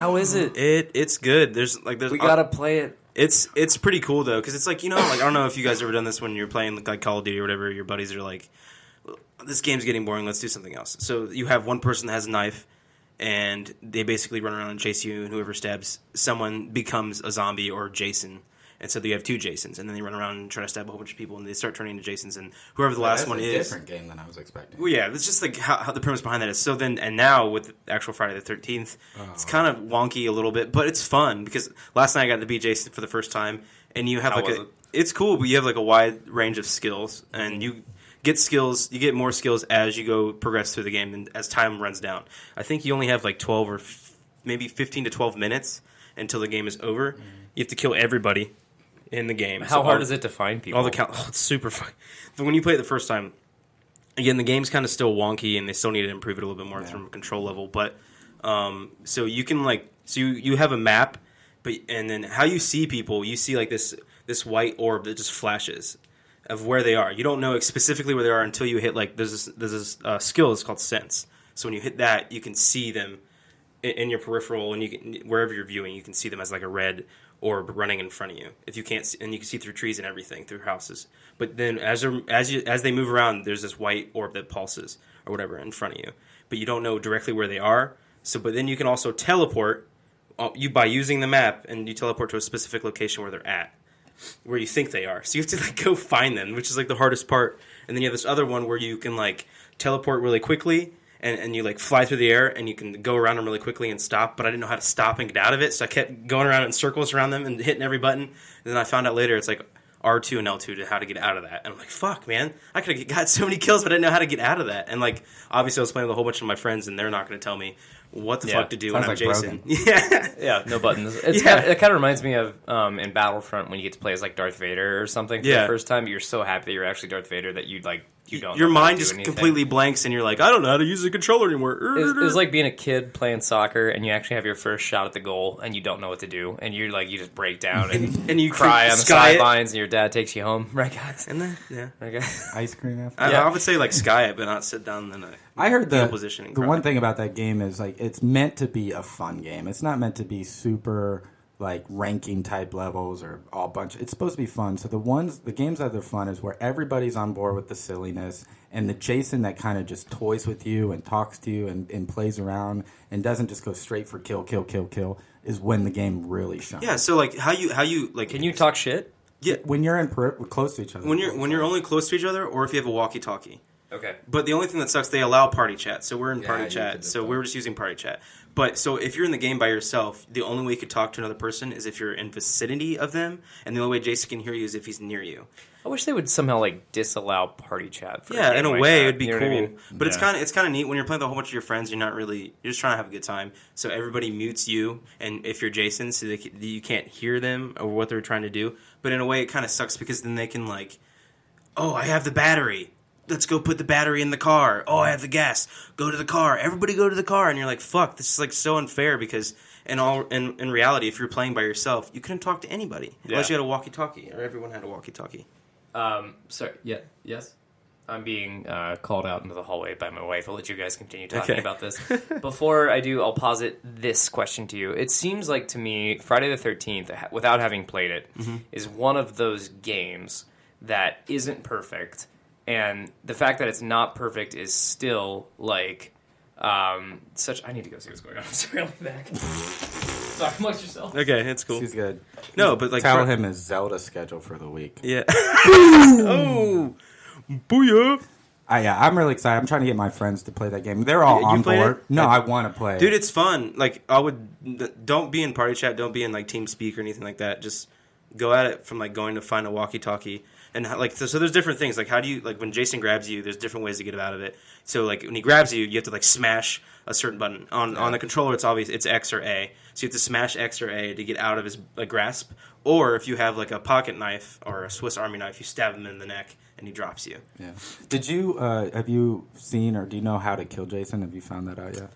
How is it? It's good. We gotta play it. It's pretty cool though, because it's like, like, I don't know if you guys ever done this when you're playing like Call of Duty or whatever. Your buddies are like, this game's getting boring. Let's do something else. So you have one person that has a knife, and they basically run around and chase you, and whoever stabs someone becomes a zombie or Jason. And so you have two Jasons, and then they run around and try to stab a whole bunch of people, and they start turning into Jasons, and whoever the last one is. That's a different game than I was expecting. Well, yeah, it's just like how the premise behind that is. So then, and now with actual Friday the 13th, it's kind of wonky a little bit, but it's fun because last night I got to be Jason for the first time, and you have it's cool, but you have like a wide range of skills, and you get more skills as you progress through the game and as time runs down. I think you only have like 12 or maybe 15 to 12 minutes until the game is over. You have to kill everybody in the game. How hard is it to find people? It's super fun. But when you play it the first time, again, the game's kind of still wonky, and they still need to improve it a little bit more from a control level. But so you can you have a map, and then how you see people, you see like this white orb that just flashes of where they are. You don't know specifically where they are until you hit like there's this skill that's called Sense. So when you hit that, you can see them in your peripheral, and wherever you're viewing, you can see them as like a red orb running in front of you. If you can't see, and you can see through trees and everything, through houses. But then as they move around, there's this white orb that pulses or whatever in front of you. But you don't know directly where they are. But then you can also teleport by using the map, and you teleport to a specific location where they're at, where you think they are. So you have to like go find them, which is like the hardest part. And then you have this other one where you can like teleport really quickly. And you like fly through the air, and you can go around them really quickly and stop. But I didn't know how to stop and get out of it, so I kept going around in circles around them and hitting every button. And then I found out later it's like R2 and L2 to how to get out of that. And I'm like, fuck, man, I could have got so many kills, but I didn't know how to get out of that. And like, obviously, I was playing with a whole bunch of my friends, and they're not going to tell me what the fuck to do when I'm Jason. Yeah, no buttons. It kind of reminds me of in Battlefront when you get to play as like Darth Vader or something for the first time. But you're so happy that you're actually Darth Vader that you don't. Your mind just completely blanks, and you're like, I don't know how to use the controller anymore. It was like being a kid playing soccer, and you actually have your first shot at the goal, and you don't know what to do, and you just break down and you cry on the sidelines, and your dad takes you home, right, guys? And then okay. Ice cream after. I would say like sky it, but not sit down in a I heard position. And the one thing about that game is like it's meant to be a fun game. It's not meant to be super like ranking type levels or all bunch. It's supposed to be fun. So the games that are fun is where everybody's on board with the silliness, and the Jason that kind of just toys with you and talks to you and plays around and doesn't just go straight for kill is when the game really shines. Yeah. So like how you like? Can you talk shit? Yeah. When you're close to each other. When you're only close to each other, or if you have a walkie-talkie. Okay. But the only thing that sucks, they allow party chat. So we're in party chat. So we're just using party chat. But so if you're in the game by yourself, the only way you could talk to another person is if you're in vicinity of them, and the only way Jason can hear you is if he's near you. I wish they would somehow like disallow party chat. For in a way, it'd be cool. I mean? But it's kind of neat when you're playing with a whole bunch of your friends. You're just trying to have a good time. So everybody mutes you, and if you're Jason, so you can't hear them or what they're trying to do. But in a way, it kind of sucks because then they can like, oh, I have the battery. Let's go put the battery in the car. Oh, I have the gas. Go to the car. Everybody go to the car. And you're like, fuck, this is like so unfair because in reality, if you're playing by yourself, you couldn't talk to anybody unless you had a walkie-talkie or everyone had a walkie-talkie. Sorry. Yeah. Yes. I'm being called out into the hallway by my wife. I'll let you guys continue talking about this. Before I do, I'll posit this question to you. It seems like to me, Friday the 13th, without having played it, is one of those games that isn't perfect. And the fact that it's not perfect is still, like, such... I need to go see what's going on. I'm sorry, I'll be back. Sorry amongst yourself. Okay, it's cool. She's good. No, but, like... Tell him his Zelda schedule for the week. Yeah. Oh! Booyah! I'm really excited. I'm trying to get my friends to play that game. They're all on board. No, I want to play it. Dude, it's fun. Like, don't be in party chat. Don't be in, like, TeamSpeak or anything like that. Just go at it from, like, going to find a walkie-talkie. And like so there's different things. Like how do you like when Jason grabs you? There's different ways to get out of it. So like when he grabs you, you have to like smash a certain button on the controller. It's obvious it's X or A. So you have to smash X or A to get out of his grasp. Or if you have like a pocket knife or a Swiss Army knife, you stab him in the neck and he drops you. Yeah. Did you have you seen or do you know how to kill Jason? Have you found that out yet?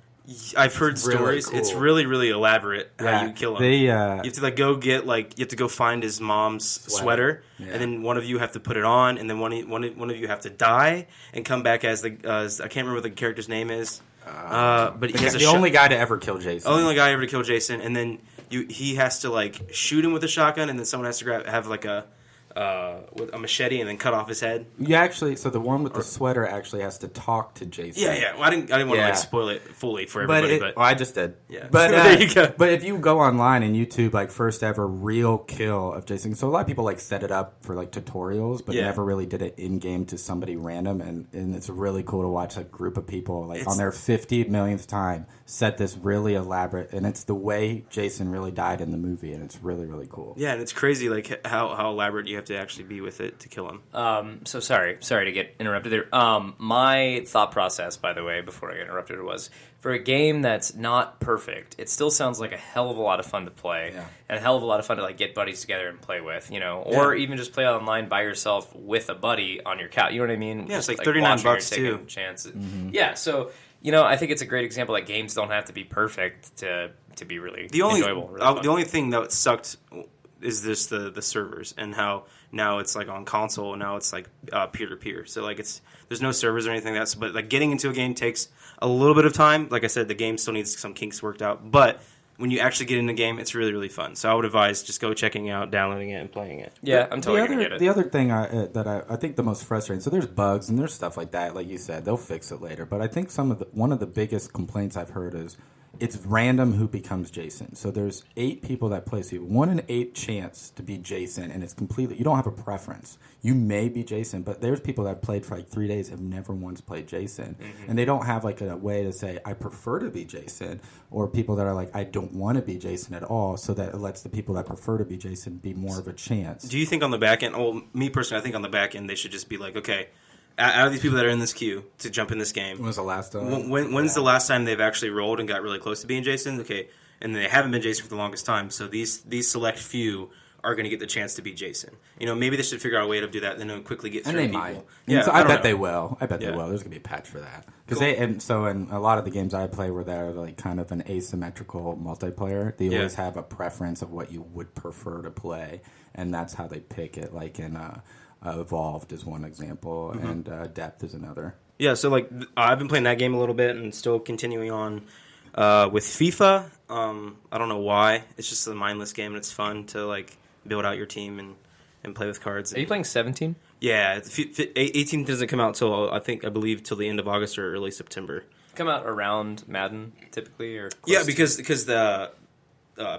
I've heard stories. Cool. It's really, really elaborate how you kill him. you have to like go get you have to go find his mom's sweater, and then one of you have to put it on, and then one of you have to die and come back as I can't remember what the character's name is. But he has the only guy to ever kill Jason. Only guy ever to kill Jason, and then he has to like shoot him with a shotgun, and then someone has to have like a machete and then cut off his head. You actually, so the one with the sweater actually has to talk to Jason. Yeah. Well, I didn't want to like spoil it fully for everybody, but I just did. Yeah. But there you go. But if you go online and YouTube, like first ever real kill of Jason, so a lot of people like set it up for like tutorials, but never really did it in game to somebody random, and it's really cool to watch a group of people like on their 50 millionth time set this really elaborate, and it's the way Jason really died in the movie, and it's really really cool. Yeah, and it's crazy like how elaborate you have to actually be with it to kill him. So sorry to get interrupted there. My thought process, by the way, before I get interrupted, was for a game that's not perfect, it still sounds like a hell of a lot of fun to play, and a hell of a lot of fun to like get buddies together and play with, or even just play online by yourself with a buddy on your couch. You know what I mean? Yeah, just, it's like $39 too. Chances. Mm-hmm. Yeah, so I think it's a great example that games don't have to be perfect to be really enjoyable. Really the only thing that sucked is this the servers and how now it's like on console, now it's like peer to peer. So like there's no servers or anything but like getting into a game takes a little bit of time. Like I said, the game still needs some kinks worked out, but when you actually get in the game, it's really really fun. So I would advise just go checking it out, downloading it, and playing it. Yeah, I'm totally gonna get it. The other thing that I think the most frustrating. So there's bugs and there's stuff like that. Like you said, they'll fix it later. But I think one of the biggest complaints I've heard is it's random who becomes Jason. So there's 8 people that play. So you have 1 in 8 chance to be Jason, and it's completely, you don't have a preference. You may be Jason, but there's people that have played for like 3 days have never once played Jason, and they don't have like a way to say I prefer to be Jason, or people that are like I don't want to be Jason at all. So that it lets the people that prefer to be Jason be more of a chance. Do you think on the back end? Well, me personally, I think on the back end they should just be like, okay, out of these people that are in this queue to jump in this game, when was the last time? When's the last time they've actually rolled and got really close to being Jason? Okay, and they haven't been Jason for the longest time, so these select few are going to get the chance to be Jason. Maybe they should figure out a way to do that, and then quickly get through people. Might. Yeah, so I bet they will. I bet they will. There's going to be a patch for that because in a lot of the games I play where they're like kind of an asymmetrical multiplayer, they always have a preference of what you would prefer to play, and that's how they pick it. Like in Evolved is one example, and Depth is another. Yeah, so like I've been playing that game a little bit and still continuing on with FIFA. I don't know why. It's just a mindless game and it's fun to like build out your team and play with cards. Are you playing 17? Yeah, 18 doesn't come out till I believe till the end of August or early September. Come out around Madden typically, or because the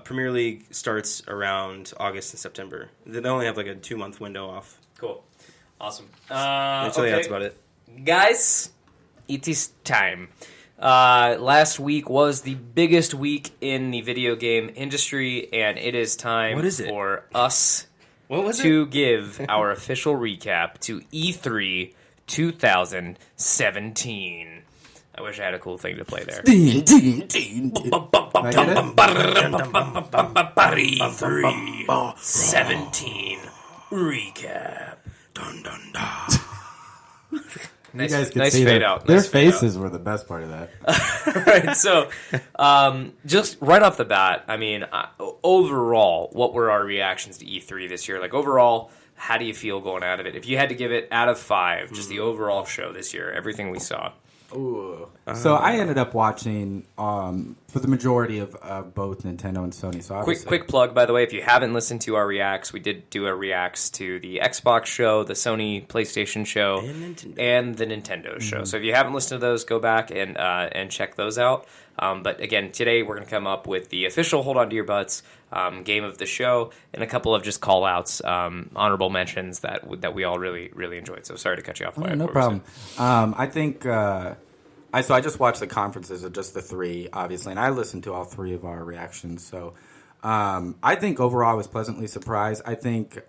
Premier League starts around August and September. They only have like a 2-month window off. Cool. Awesome. Okay. That's about it. Guys, it is time. Last week was the biggest week in the video game industry, and it is time for us to give our official recap to E3 2017. I wish I had a cool thing to play there. E3 17 recap. Dun dun dun. You guys can nice see fade out. Their faces were the best part of that. Right, so just right off the bat, I mean, overall, what were our reactions to E3 this year? Like, overall, how do you feel going out of it? If you had to give it out of 5, just the overall show this year, everything we saw. Ooh. So I ended up watching for the majority of both Nintendo and Sony. So quick plug, by the way, if you haven't listened to our reacts, we did do a reacts to the Xbox show, the Sony PlayStation show, and the Nintendo show. So if you haven't listened to those, go back and check those out. But again, today we're going to come up with the official Hold On To Your Butts game of the show and a couple of just call-outs, honorable mentions that we all really, really enjoyed. So sorry to cut you off. No problem. I think... I just watched the conferences of just the 3, obviously, and I listened to all 3 of our reactions. So I think overall I was pleasantly surprised. I think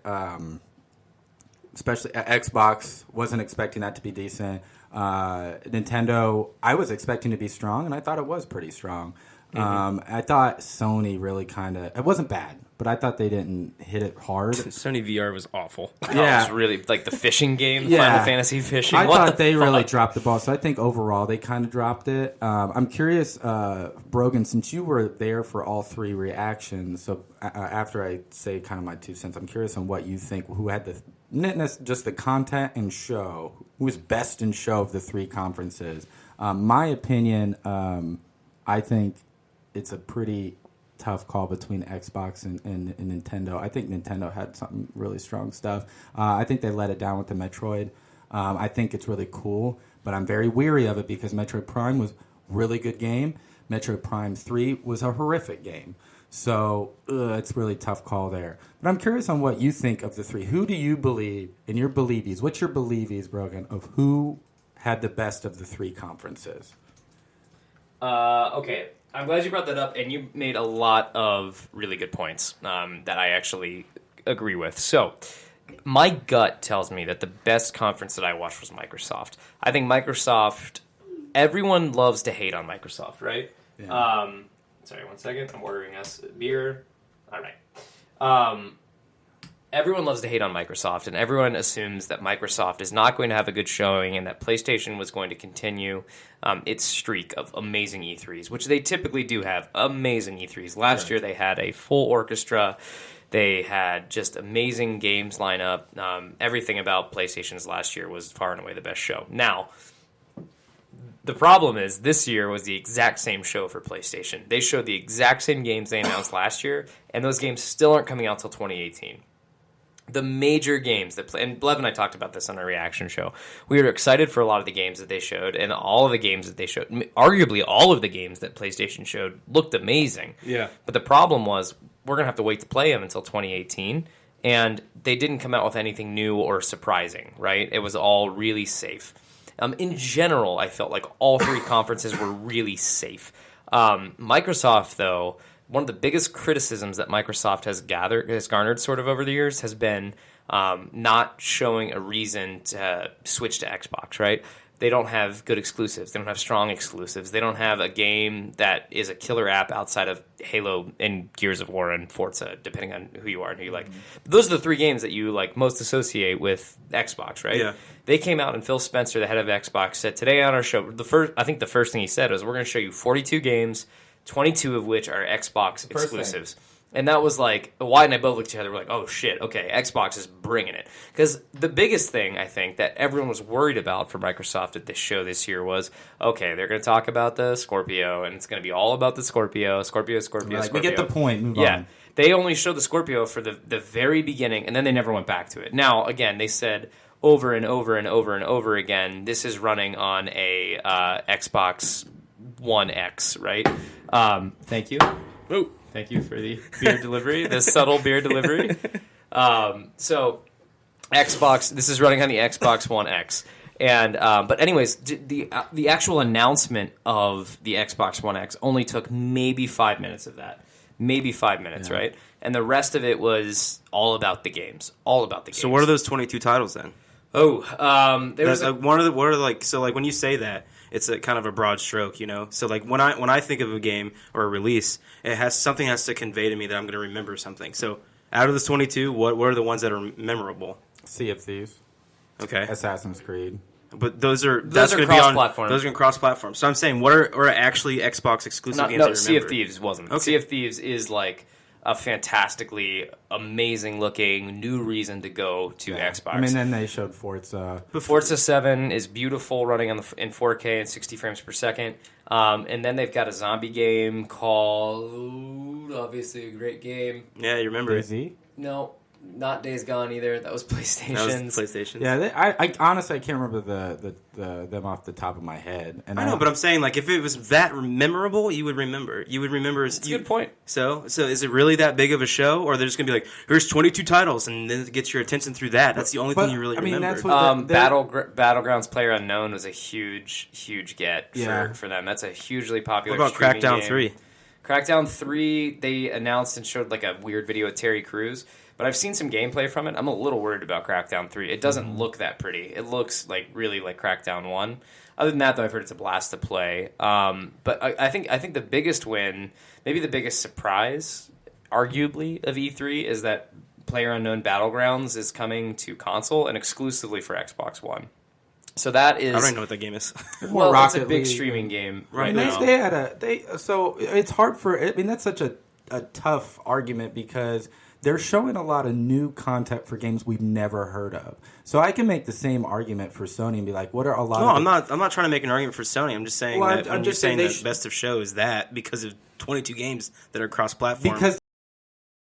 especially Xbox, wasn't expecting that to be decent. Nintendo, I was expecting to be strong, and I thought it was pretty strong. I thought Sony really it wasn't bad, but I thought they didn't hit it hard. Sony VR was awful. Yeah. It was really like the fishing game, Final Fantasy fishing. I thought they really dropped the ball, so I think overall they kind of dropped it. I'm curious, Brogan, since you were there for all 3 reactions, so after I say kind of my 2 cents, I'm curious on what you think, who had just the content and show, who was best in show of the 3 conferences. My opinion, I think it's a pretty tough call between Xbox and Nintendo. I think Nintendo had some really strong stuff. I think they let it down with the Metroid. I think it's really cool, but I'm very weary of it because Metroid Prime was a really good game. Metroid Prime 3 was a horrific game. So it's a really tough call there. But I'm curious on what you think of the three. Who do you believe, in your believies, what's your believies, Brogan, of who had the best of the three conferences? Okay. I'm glad you brought that up, and you made a lot of really good points that I actually agree with. So, my gut tells me that the best conference that I watched was Microsoft. I think Microsoft, everyone loves to hate on Microsoft, right? Yeah. Sorry, 1 second. I'm ordering us a beer. All right. Everyone loves to hate on Microsoft, and everyone assumes that Microsoft is not going to have a good showing and that PlayStation was going to continue its streak of amazing E3s, which they typically do have amazing E3s. Last year they had a full orchestra. They had just amazing games lineup. Everything about PlayStation's last year was far and away the best show. Now, the problem is this year was the exact same show for PlayStation. They showed the exact same games they announced last year, and those games still aren't coming out till 2018. The major games that play, and Blev and I talked about this on our reaction show. We were excited for a lot of the games that they showed, and all of the games that they showed, arguably all of the games that PlayStation showed, looked amazing. Yeah. But the problem was, we're going to have to wait to play them until 2018, and they didn't come out with anything new or surprising, right? It was all really safe. In general, I felt like all three conferences were really safe. Microsoft, though, one of the biggest criticisms that Microsoft has garnered sort of over the years has been not showing a reason to switch to Xbox, right? They don't have good exclusives. They don't have strong exclusives. They don't have a game that is a killer app outside of Halo and Gears of War and Forza, depending on who you are and who you like. Those are the three games that you like most associate with Xbox, right? Yeah. They came out and Phil Spencer, the head of Xbox, said today on our show, I think the first thing he said was, we're going to show you 42 games, 22 of which are Xbox exclusives. And that was like, Wyatt and I both looked at each other, we're like, oh shit, okay, Xbox is bringing it. Because the biggest thing, I think, that everyone was worried about for Microsoft at this show this year was, okay, they're going to talk about the Scorpio, and it's going to be all about the Scorpio. Like, we get the point, move on. They only showed the Scorpio for the very beginning, and then they never went back to it. Now, again, they said over and over and over and over again, this is running on a Xbox One X, right? Thank you. Oh. Thank you for the beer delivery, the subtle beer delivery. So, Xbox, this is running on the Xbox One X. And but anyways, the actual announcement of the Xbox One X only took maybe 5 minutes of that. Maybe 5 minutes, right? And the rest of it was all about the games. All about the games. So what are those 22 titles then? There's when you say that, it's a kind of a broad stroke, you know. So like when I think of a game or a release, something has to convey to me that I'm going to remember something. So out of this 22, what are the ones that are memorable? Sea of Thieves. Okay. Assassin's Creed. But those are cross-platform. Those are cross-platform. So I'm saying, what are actually Xbox exclusive games? No, Sea of Thieves wasn't. Okay. Sea of Thieves is like a fantastically amazing looking new reason to go to Xbox. I mean, then they showed Forza. Forza 7 is beautiful, running in 4K and 60 frames per second. And then they've got a zombie game called, obviously a great game. Yeah, you remember it? No, not Days Gone either. That was PlayStation's. PlayStation. Yeah, I honestly I can't remember them off the top of my head. And I know, but I'm saying, like, if it was that memorable, you would remember. You would remember. That's a good point. So is it really that big of a show, or they're just gonna be like, here's 22 titles, and then it gets your attention through that? That's the only thing you really remember. That's what Battlegrounds Player Unknown was a huge get for them. That's a hugely popular. What about Crackdown 3? Crackdown 3, they announced and showed like a weird video of Terry Crews. But I've seen some gameplay from it. I'm a little worried about Crackdown 3. It doesn't look that pretty. It looks like really like Crackdown 1. Other than that, though, I've heard it's a blast to play. But I think the biggest win, maybe the biggest surprise, arguably, of E3 is that PlayerUnknown Battlegrounds is coming to console and exclusively for Xbox One. So that is. I don't even know what that game is. Well, it's a big streaming game right now. So it's hard for. I mean, that's such a a tough argument because they're showing a lot of new content for games we've never heard of. So I can make the same argument for Sony and be like, what are a lot of... No, I'm not trying to make an argument for Sony. I'm just saying that when you're saying that best of show is that because of 22 games that are cross-platform. Because